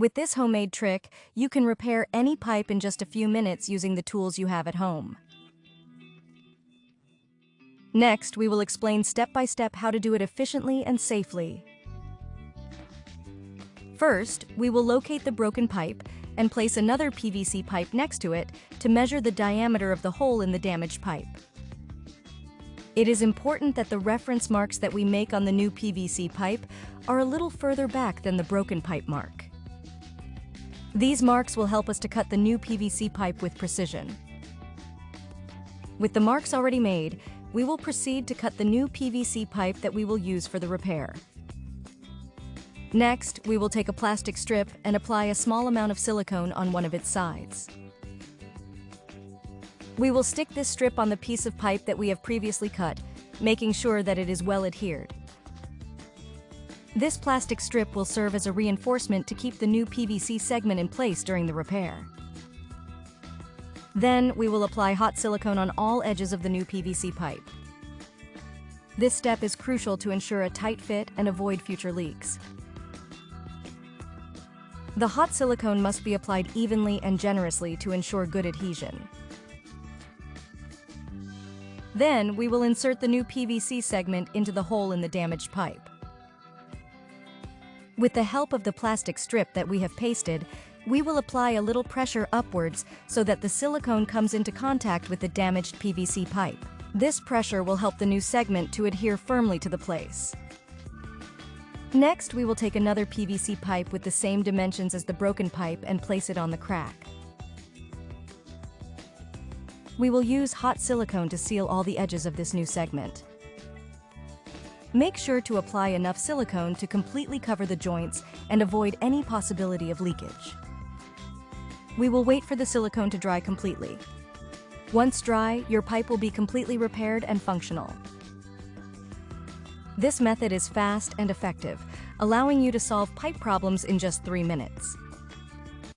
With this homemade trick, you can repair any pipe in just a few minutes using the tools you have at home. Next, we will explain step-by-step how to do it efficiently and safely. First, we will locate the broken pipe and place another PVC pipe next to it to measure the diameter of the hole in the damaged pipe. It is important that the reference marks that we make on the new PVC pipe are a little further back than the broken pipe mark. These marks will help us to cut the new PVC pipe with precision. With the marks already made, we will proceed to cut the new PVC pipe that we will use for the repair. Next, we will take a plastic strip and apply a small amount of silicone on one of its sides. We will stick this strip on the piece of pipe that we have previously cut, making sure that it is well adhered. This plastic strip will serve as a reinforcement to keep the new PVC segment in place during the repair. Then, we will apply hot silicone on all edges of the new PVC pipe. This step is crucial to ensure a tight fit and avoid future leaks. The hot silicone must be applied evenly and generously to ensure good adhesion. Then, we will insert the new PVC segment into the hole in the damaged pipe. With the help of the plastic strip that we have pasted, we will apply a little pressure upwards so that the silicone comes into contact with the damaged PVC pipe. This pressure will help the new segment to adhere firmly to the place. Next, we will take another PVC pipe with the same dimensions as the broken pipe and place it on the crack. We will use hot silicone to seal all the edges of this new segment. Make sure to apply enough silicone to completely cover the joints and avoid any possibility of leakage. We will wait for the silicone to dry completely. Once dry, your pipe will be completely repaired and functional. This method is fast and effective, allowing you to solve pipe problems in just 3 minutes.